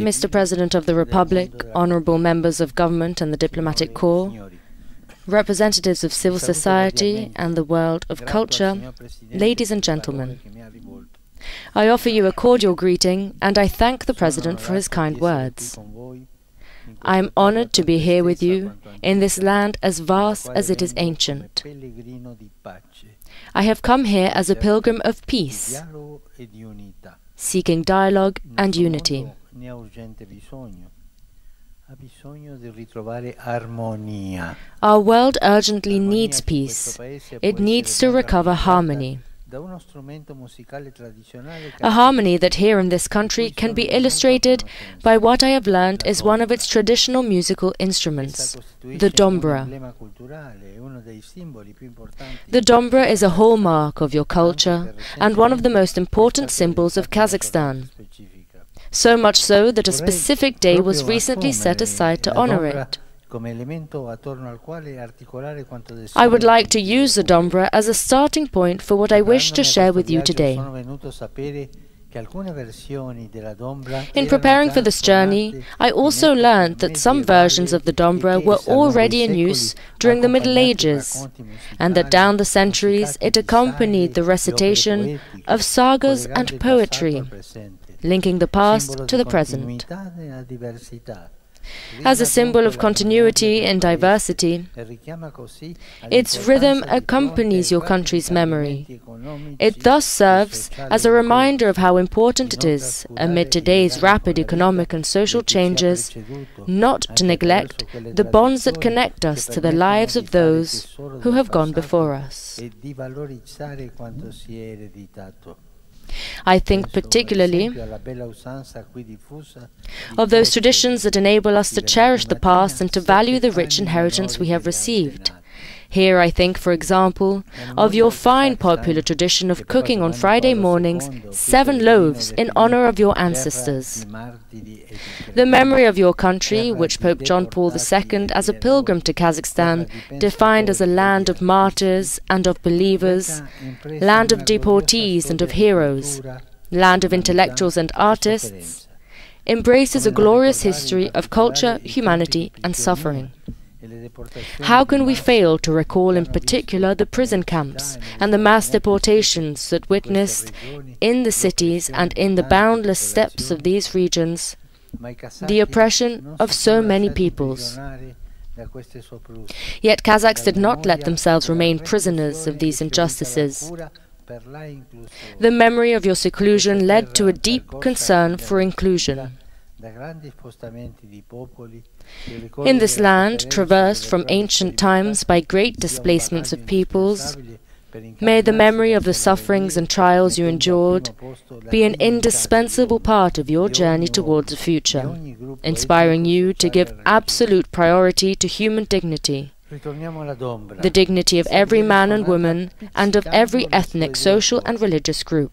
Mr. President of the Republic, honorable members of government and the diplomatic corps, representatives of civil society and the world of culture, ladies and gentlemen, I offer you a cordial greeting and I thank the President for his kind words. I am honored to be here with you in this land as vast as it is ancient. I have come here as a pilgrim of peace, seeking dialogue and unity. Our world urgently needs peace. It needs to recover harmony. A harmony that here in this country can be illustrated by what I have learned is one of its traditional musical instruments, the dombra. The dombra is a hallmark of your culture and one of the most important symbols of Kazakhstan. So much so that a specific day was recently set aside to honor it. I would like to use the dombra as a starting point for what I wish to share with you today. In preparing for this journey, I also learned that some versions of the dombra were already in use during the Middle Ages, and that down the centuries it accompanied the recitation of sagas and poetry, linking the past to the present. As a symbol of continuity and diversity, its rhythm accompanies your country's memory. It thus serves as a reminder of how important it is, amid today's rapid economic and social changes, not to neglect the bonds that connect us to the lives of those who have gone before us. I think particularly of those traditions that enable us to cherish the past and to value the rich inheritance we have received. Here I think, for example, of your fine popular tradition of cooking on Friday mornings 7 loaves in honor of your ancestors. The memory of your country, which Pope John Paul II, as a pilgrim to Kazakhstan, defined as a land of martyrs and of believers, land of deportees and of heroes, land of intellectuals and artists, embraces a glorious history of culture, humanity and suffering. How can we fail to recall in particular the prison camps and the mass deportations that witnessed in the cities and in the boundless steppes of these regions the oppression of so many peoples? Yet Kazakhs did not let themselves remain prisoners of these injustices. The memory of your seclusion led to a deep concern for inclusion. In this land, traversed from ancient times by great displacements of peoples, may the memory of the sufferings and trials you endured be an indispensable part of your journey towards the future, inspiring you to give absolute priority to human dignity, the dignity of every man and woman, and of every ethnic, social and religious group.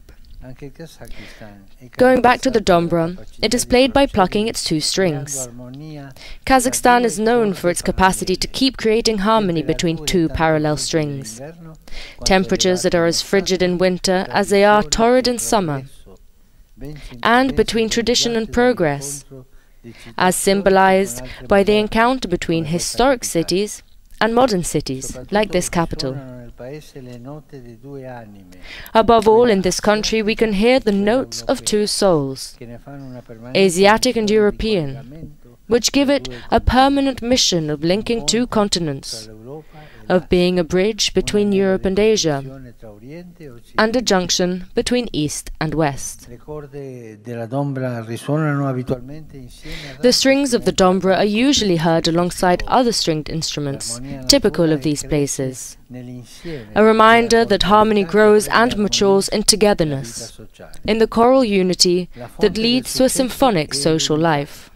Going back to the dombra, it is played by plucking its 2 strings. Kazakhstan is known for its capacity to keep creating harmony between 2 parallel strings. Temperatures that are as frigid in winter as they are torrid in summer, and between tradition and progress, as symbolized by the encounter between historic cities and modern cities, like this capital. Above all, in this country we can hear the notes of 2 souls, Asiatic and European, which give it a permanent mission of linking 2 continents, of being a bridge between Europe and Asia, and a junction between East and West. The strings of the dombra are usually heard alongside other stringed instruments, typical of these places, a reminder that harmony grows and matures in togetherness, in the choral unity that leads to a symphonic social life.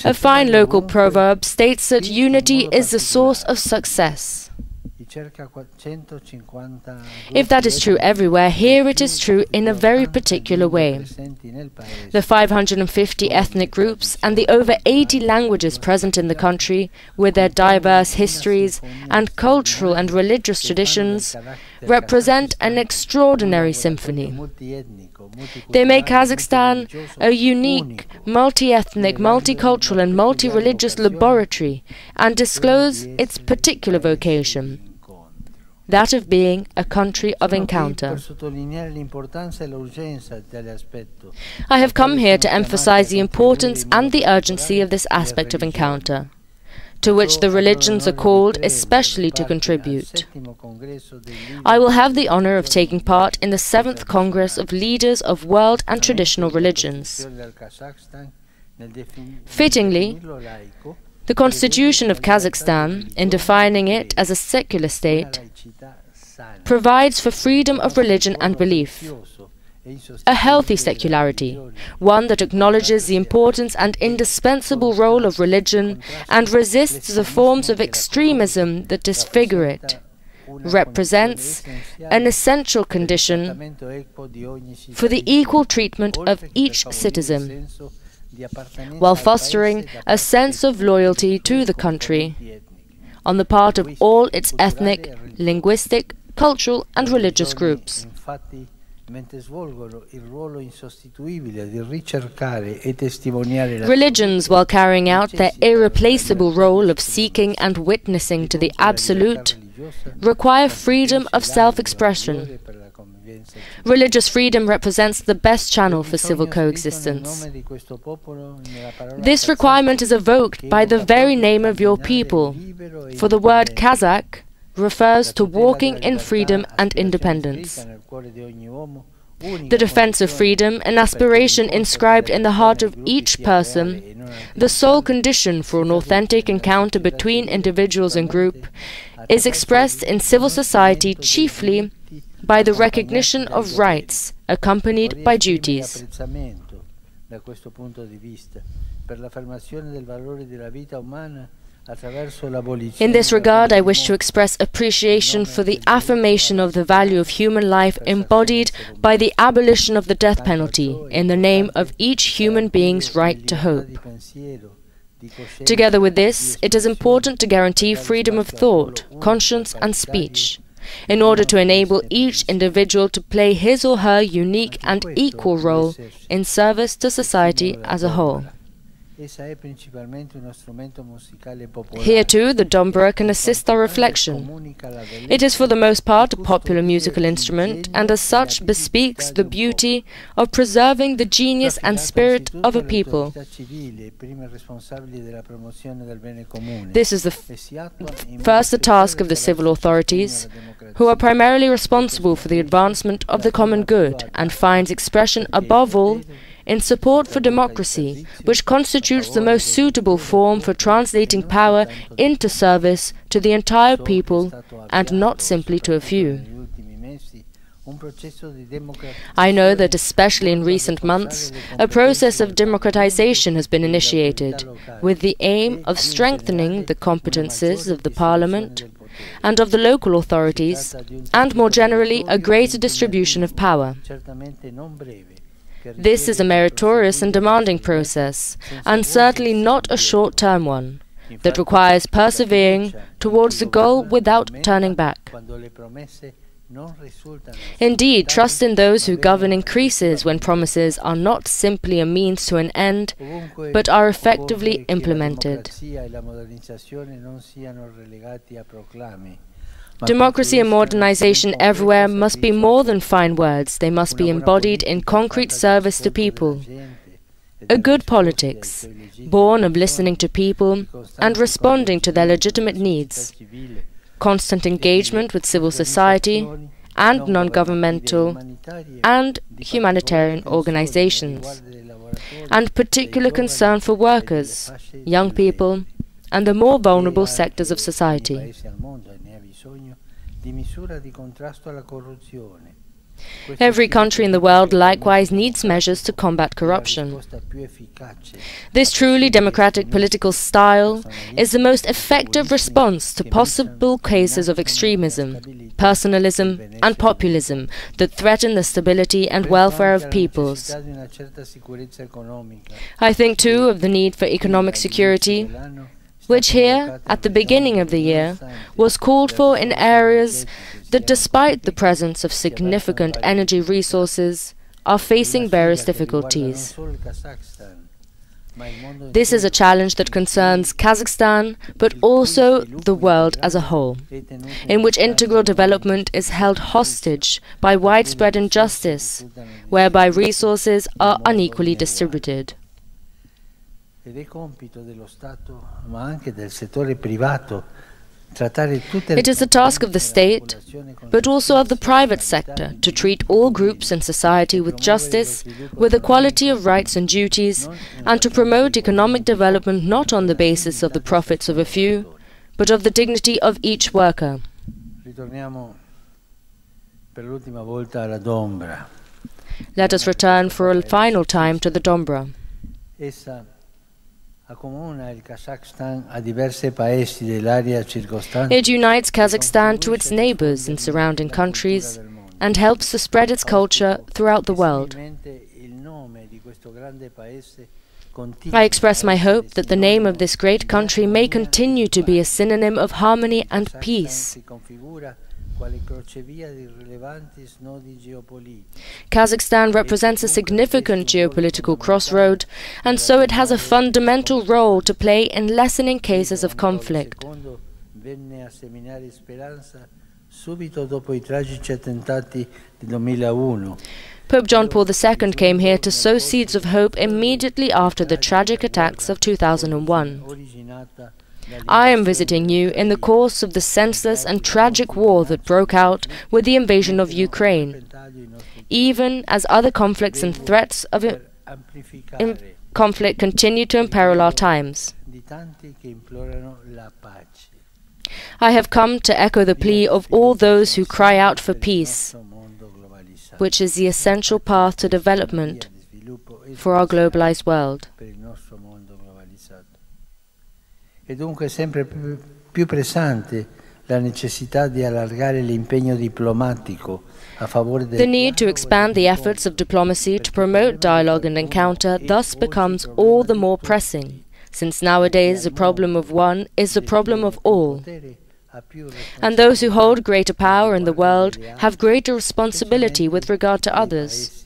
A fine local proverb states that unity is the source of success. If that is true everywhere, here it is true in a very particular way. The 550 ethnic groups and the over 80 languages present in the country, with their diverse histories and cultural and religious traditions, represent an extraordinary symphony. They make Kazakhstan a unique, multi-ethnic, multicultural and multi-religious laboratory and disclose its particular vocation, that of being a country of encounter. I have come here to emphasize the importance and the urgency of this aspect of encounter, to which the religions are called especially to contribute. I will have the honor of taking part in the 7th Congress of Leaders of World and Traditional Religions. Fittingly, the Constitution of Kazakhstan, in defining it as a secular state, provides for freedom of religion and belief, a healthy secularity, one that acknowledges the importance and indispensable role of religion and resists the forms of extremism that disfigure it, represents an essential condition for the equal treatment of each citizen, while fostering a sense of loyalty to the country on the part of all its ethnic, linguistic, cultural and religious groups. Religions, while carrying out their irreplaceable role of seeking and witnessing to the absolute, require freedom of self-expression. Religious freedom represents the best channel for civil coexistence. This requirement is evoked by the very name of your people, for the word Kazakh refers to walking in freedom and independence. The defense of freedom, an aspiration inscribed in the heart of each person, the sole condition for an authentic encounter between individuals and group, is expressed in civil society chiefly by the recognition of rights accompanied by duties. In this regard, I wish to express appreciation for the affirmation of the value of human life embodied by the abolition of the death penalty in the name of each human being's right to hope. Together with this, it is important to guarantee freedom of thought, conscience and speech, in order to enable each individual to play his or her unique and equal role in service to society as a whole. Here too, the dombra can assist our reflection. It is for the most part a popular musical instrument, and as such bespeaks the beauty of preserving the genius and spirit of a people. This is first the task of the civil authorities, who are primarily responsible for the advancement of the common good, and finds expression above all in support for democracy, which constitutes the most suitable form for translating power into service to the entire people and not simply to a few. I know that especially in recent months, a process of democratization has been initiated, with the aim of strengthening the competences of the Parliament and of the local authorities, and more generally a greater distribution of power. This is a meritorious and demanding process, and certainly not a short-term one, that requires persevering towards the goal without turning back. Indeed, trust in those who govern increases when promises are not simply a means to an end, but are effectively implemented. Democracy and modernization everywhere must be more than fine words. They must be embodied in concrete service to people. A good politics, born of listening to people and responding to their legitimate needs. Constant engagement with civil society and non-governmental and humanitarian organizations. And particular concern for workers, young people, and the more vulnerable sectors of society. Every country in the world likewise needs measures to combat corruption. This truly democratic political style is the most effective response to possible cases of extremism, personalism and populism that threaten the stability and welfare of peoples. I think too of the need for economic security, which here, at the beginning of the year, was called for in areas that, despite the presence of significant energy resources, are facing various difficulties. This is a challenge that concerns Kazakhstan, but also the world as a whole, in which integral development is held hostage by widespread injustice, whereby resources are unequally distributed. It is the task of the state, but also of the private sector, to treat all groups in society with justice, with equality of rights and duties, and to promote economic development not on the basis of the profits of a few, but of the dignity of each worker. Let us return for a final time to the Dombra. It unites Kazakhstan to its neighbors in surrounding countries and helps to spread its culture throughout the world. I express my hope that the name of this great country may continue to be a synonym of harmony and peace. Kazakhstan represents a significant geopolitical crossroad, and so it has a fundamental role to play in lessening cases of conflict. Pope John Paul II came here to sow seeds of hope immediately after the tragic attacks of 2001. I am visiting you in the course of the senseless and tragic war that broke out with the invasion of Ukraine, even as other conflicts and threats of conflict continue to imperil our times. I have come to echo the plea of all those who cry out for peace, which is the essential path to development for our globalized world. È dunque sempre più pressante la necessità di allargare l'impegno diplomatico a favore del... The need to expand the efforts of diplomacy to promote dialogue and encounter thus becomes all the more pressing, since nowadays the problem of one is the problem of all. And those who hold greater power in the world have greater responsibility with regard to others,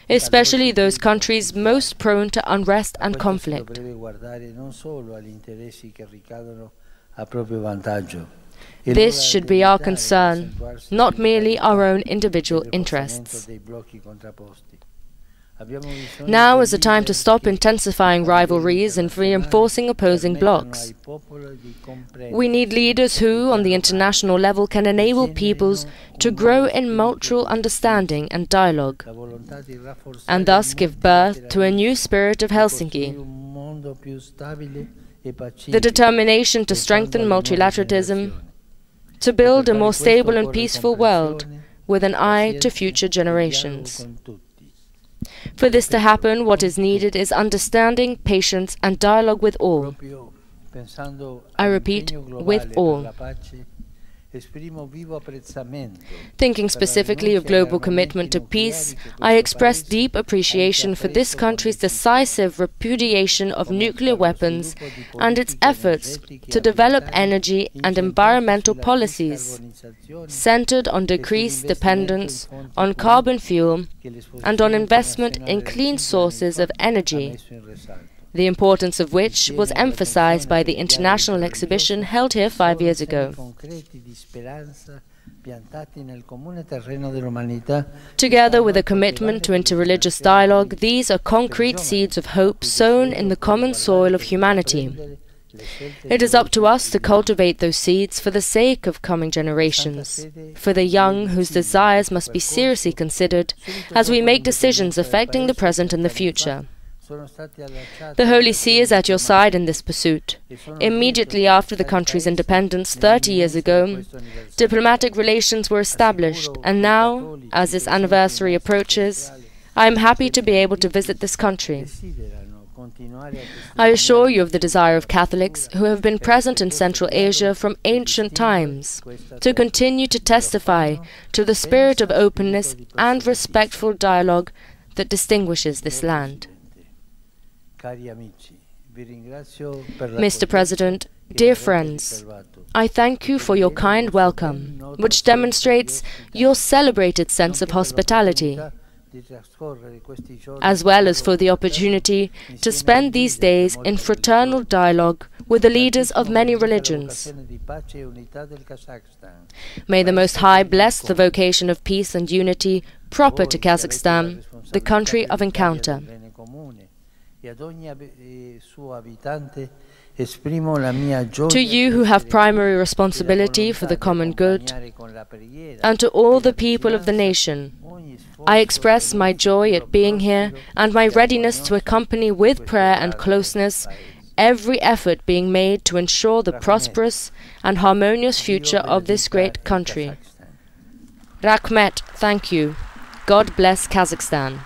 especially those countries most prone to unrest and conflict. This should be our concern, not merely our own individual interests. Now is the time to stop intensifying rivalries and reinforcing opposing blocs. We need leaders who, on the international level, can enable peoples to grow in mutual understanding and dialogue, and thus give birth to a new spirit of Helsinki. The determination to strengthen multilateralism, to build a more stable and peaceful world, with an eye to future generations. For this to happen, what is needed is understanding, patience, and dialogue with all. I repeat, with all. Thinking specifically of global commitment to peace, I express deep appreciation for this country's decisive repudiation of nuclear weapons and its efforts to develop energy and environmental policies centered on decreased dependence on carbon fuel and on investment in clean sources of energy, the importance of which was emphasized by the international exhibition held here 5 years ago. Together with a commitment to interreligious dialogue, these are concrete seeds of hope sown in the common soil of humanity. It is up to us to cultivate those seeds for the sake of coming generations, for the young whose desires must be seriously considered as we make decisions affecting the present and the future. The Holy See is at your side in this pursuit. Immediately after the country's independence 30 years ago, diplomatic relations were established, and now, as this anniversary approaches, I am happy to be able to visit this country. I assure you of the desire of Catholics who have been present in Central Asia from ancient times to continue to testify to the spirit of openness and respectful dialogue that distinguishes this land. Mr. President, dear friends, I thank you for your kind welcome, which demonstrates your celebrated sense of hospitality, as well as for the opportunity to spend these days in fraternal dialogue with the leaders of many religions. May the Most High bless the vocation of peace and unity proper to Kazakhstan, the country of encounter. To you who have primary responsibility for the common good, and to all the people of the nation, I express my joy at being here and my readiness to accompany with prayer and closeness every effort being made to ensure the prosperous and harmonious future of this great country. Rahmet, thank you. God bless Kazakhstan.